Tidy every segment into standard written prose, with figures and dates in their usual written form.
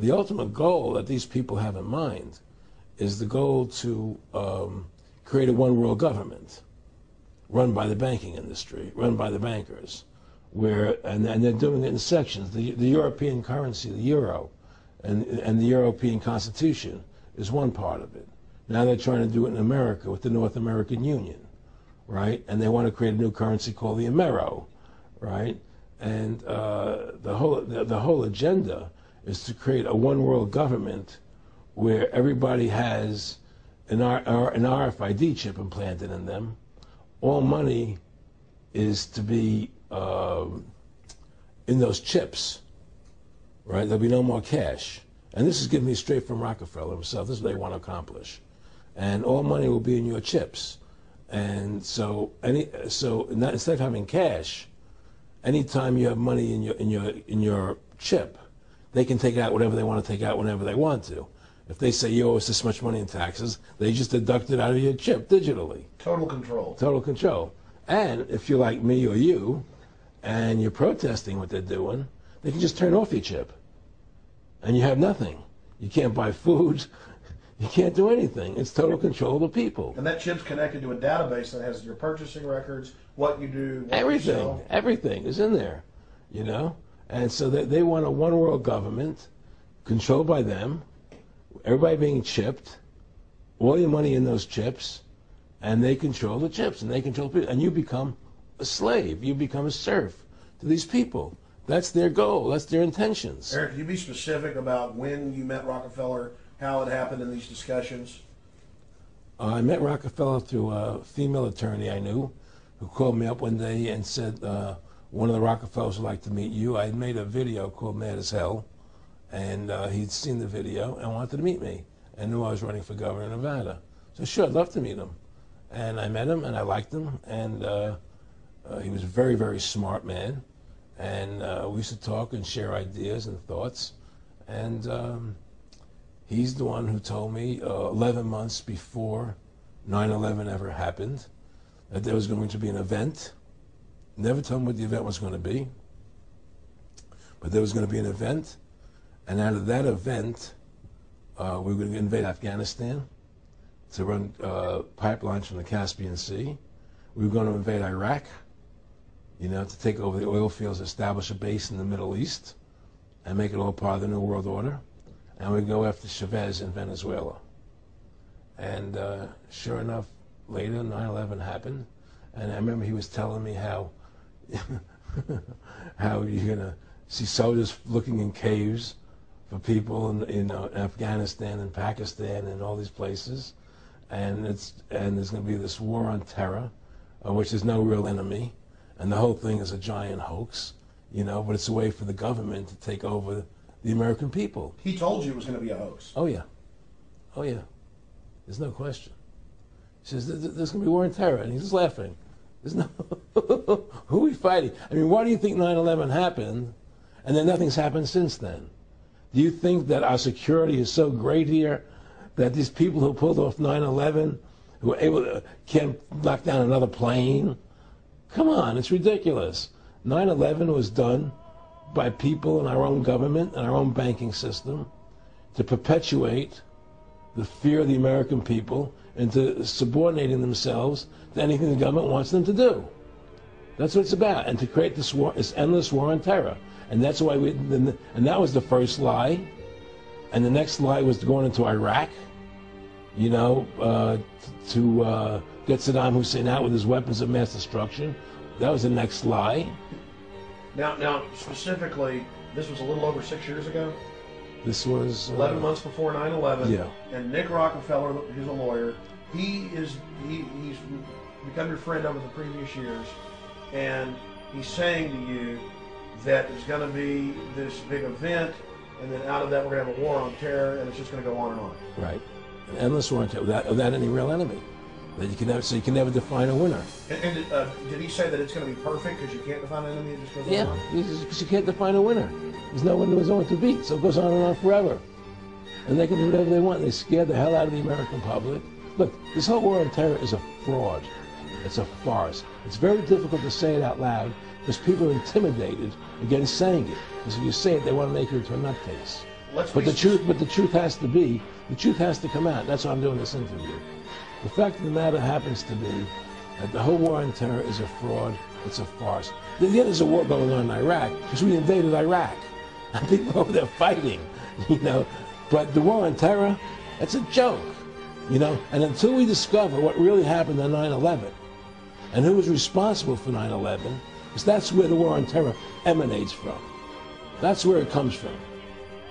the ultimate goal that these people have in mind is the goal to create a one-world government run by the banking industry, run by the bankers, and they're doing it in sections. The European currency, the euro, and the European Constitution is one part of it. Now they're trying to do it in America with the North American Union, right? And they want to create a new currency called the Amero, right? And the whole agenda is to create a one-world government where everybody has an RFID chip implanted in them. All money is to be in those chips, right? There'll be no more cash. And this is given me straight from Rockefeller himself. This is what they want to accomplish. And all money will be in your chips. And so instead of having cash, anytime you have money in your chip, they can take out whatever they want to take out whenever they want to. If they say you owe us this much money in taxes, they just deduct it out of your chip digitally. Total control. Total control. And if you're like me or you, and you're protesting what they're doing, they can just turn off your chip. And you have nothing. You can't buy food. You can't do anything. It's total control of the people. And that chip's connected to a database that has your purchasing records, what you do, what everything, you sell. Everything is in there, you know? And so they want a one-world government controlled by them, everybody being chipped, all your money in those chips, and they control the chips, and they control people. And you become a slave. You become a serf to these people. That's their goal. That's their intentions. Eric, can you be specific about when you met Rockefeller, how it happened in these discussions? I met Rockefeller through a female attorney I knew who called me up one day and said, one of the Rockefellers would like to meet you. I had made a video called Mad as Hell, and he'd seen the video and wanted to meet me and knew I was running for governor of Nevada. So sure, I'd love to meet him. And I met him, and I liked him, and he was a very, very smart man. And we used to talk and share ideas and thoughts. And he's the one who told me 11 months before 9/11 ever happened that there was going to be an event. Never told me what the event was going to be, but there was going to be an event. And out of that event, we were going to invade Afghanistan to run pipelines from the Caspian Sea. We were going to invade Iraq, you know, to take over the oil fields, establish a base in the Middle East, and make it all part of the New World Order. And we'd go after Chavez in Venezuela. And sure enough, later 9/11 happened. And I remember he was telling me how how you're going to see soldiers looking in caves for people in Afghanistan and Pakistan and all these places. And there's going to be this war on terror, which is no real enemy. And the whole thing is a giant hoax, you know, but it's a way for the government to take over the American people. He told you it was going to be a hoax. Oh, yeah. Oh, yeah. There's no question. He says, there's going to be war on terror. And he's just laughing. There's no... Who are we fighting? I mean, why do you think 9/11 happened and then nothing's happened since then? Do you think that our security is so great here that these people who pulled off 9/11, who were able to, can't knock down another plane? Come on, it's ridiculous. 9/11 was done by people in our own government and our own banking system to perpetuate the fear of the American people into subordinating themselves to anything the government wants them to do. That's what it's about, and to create this war, this endless war on terror. And that's why and that was the first lie. And the next lie was going into Iraq, you know, to get Saddam Hussein out with his weapons of mass destruction. That was the next lie. Now, specifically, this was a little over 6 years ago? This was... 11 months before 9/11. Yeah. And Nick Rockefeller, who's a lawyer, he's become your friend over the previous years, and he's saying to you that there's going to be this big event, and then out of that we're going to have a war on terror, and it's just going to go on and on. Right. An endless war on terror without any real enemy. That you can never, so you can never define a winner. And did he say that it's going to be perfect because you can't define an enemy? It just goes on? Yeah, because you can't define a winner. There's no one who's going to beat, so it goes on and on forever. And they can do whatever they want. They scare the hell out of the American public. Look, this whole war on terror is a fraud. It's a farce. It's very difficult to say it out loud because people are intimidated against saying it. Because if you say it, they want to make you into a nutcase. But the truth has to come out. That's why I'm doing this interview. The fact of the matter happens to be that the whole war on terror is a fraud. It's a farce. Yeah, there's a war going on in Iraq because we invaded Iraq. And people over there fighting, you know. But the war on terror, it's a joke, you know. And until we discover what really happened on 9/11 and who was responsible for 9/11, because that's where the war on terror emanates from. That's where it comes from.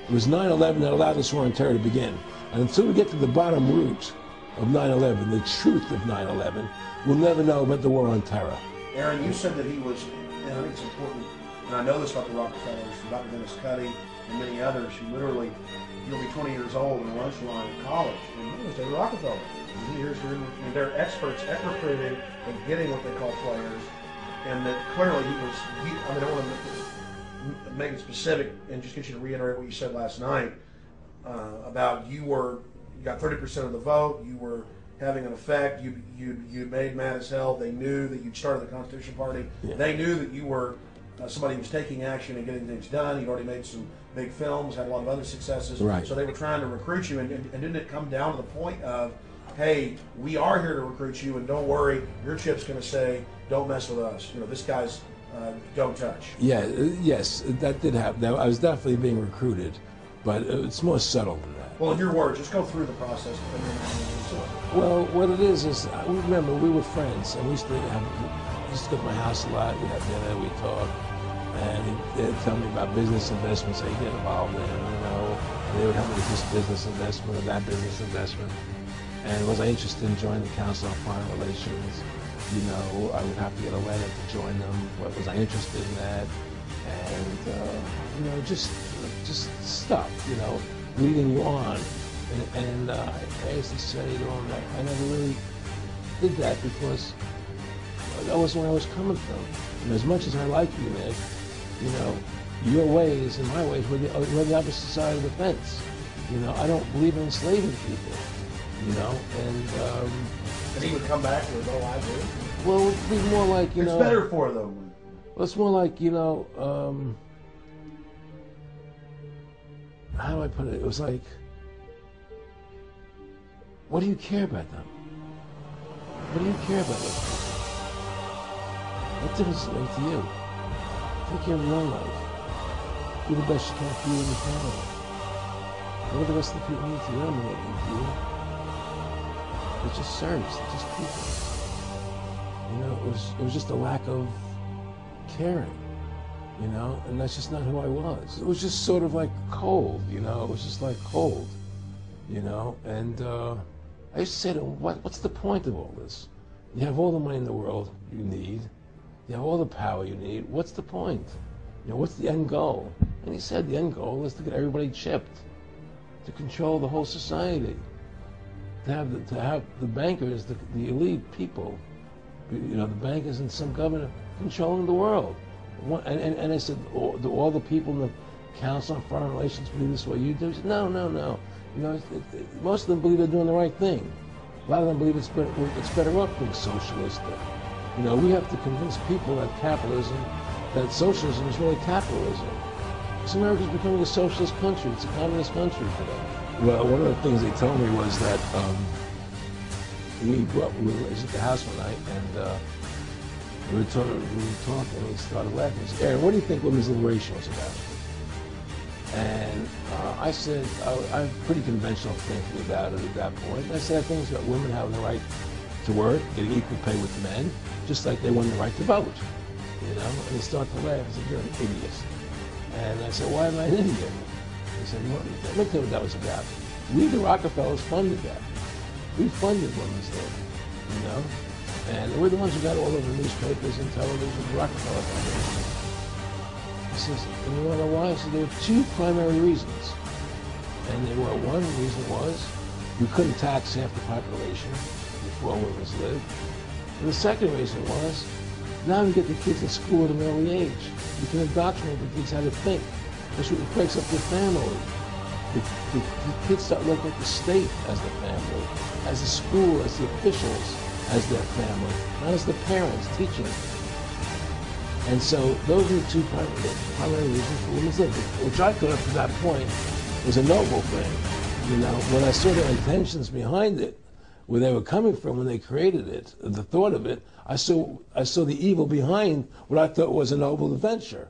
It was 9/11 that allowed this war on terror to begin. And until we get to the bottom root of 9/11, the truth of 9/11, we'll never know about the war on terror. Aaron, you said that he was, and I think it's important, and I know this about the Rockefellers, about Dennis Cuddy, and many others who literally, you'll be 20 years old in a lunch line in college, and you was David Rockefeller. And they're experts at recruiting and getting what they call players, and that clearly I don't want to make it specific and just get you to reiterate what you said last night about you got 30% of the vote, you were having an effect, you made mad as hell, they knew that you'd started the Constitution Party, they knew that you were somebody who was taking action and getting things done, you'd already made some big films, had a lot of other successes, right. So they were trying to recruit you, and didn't it come down to the point of, hey, we are here to recruit you, and don't worry, your chip's going to say, don't mess with us, you know, this guy's don't touch. Yeah, yes, that did happen. I was definitely being recruited, but it's more subtle than that. Well, in your words, just go through the process. Well, what it is remember, we were friends, and we used to go to my house a lot. We had dinner, we talked, and they'd tell me about business investments that you get involved in, you know. And they would help me with this business investment or that business investment. And was I interested in joining the Council on Foreign Relations? You know, I would have to get a letter to join them. Was I interested in that? And you know, just stuff, you know, leading you on. And I used to say to them that I never really did that because that wasn't where I was coming from. And as much as I like you, Nick, you know, your ways and my ways were the opposite side of the fence. You know, I don't believe in enslaving people. You know, and he would come back with, oh, I do. Well, it would be more like, you know. It's better for them. Well, it's more like, you know, how do I put it? It was like, what do you care about them? What do you care about them? What difference does it make to you? Take care of your own life. Do the best you can for you and your family. What do the rest of the people need to you? They don't need anything to you. It just serves. It's just people. You know, it was just a lack of caring. You know, and that's just not who I was. It was just sort of like cold. You know, it was just like cold. You know, and I used to say to him, what's the point of all this? You have all the money in the world you need. You have all the power you need. What's the point? You know, what's the end goal? And he said the end goal is to get everybody chipped, to control the whole society, to have the bankers, the elite people, you know, the bankers and some governor controlling the world. And I said, do all the people in the Council on Foreign Relations believe this way you do? He said, no. You know, most of them believe they're doing the right thing. A lot of them believe it's better up being socialistic. You know, we have to convince people that socialism is really capitalism. Because America's becoming a socialist country. It's a communist country today. Well, one of the things they told me was that we were at the house one night, and we were talking, and he started laughing. He said, Aaron, what do you think women's liberation was about? And I said, I have pretty conventional thinking about it at that point. I said, I think it's about women having the right to work, getting equal pay with men, just like they won the right to vote. You know? And he started to laugh. He said, you're an idiot. And I said, why am I an idiot? He said, well, let me tell you what that was about. We, the Rockefellers, funded that. We funded women's labor, you know? And we're the ones who got all over the newspapers and television, the Rockefeller Foundation. He says, and you want to know why? He said, there were two primary reasons. And one reason was we couldn't tax half the population before women's lived. And the second reason was, now we get the kids in school at an early age. We can indoctrinate the kids how to think. That's what breaks up the family. The kids start looking at the state as the family, as the school, as the officials, as their family, not as the parents teaching. And so those are the two primary reasons for women's living, which I thought up to that point was a noble thing. You know, when I saw the intentions behind it, where they were coming from when they created it, the thought of it, I saw the evil behind what I thought was a noble adventure.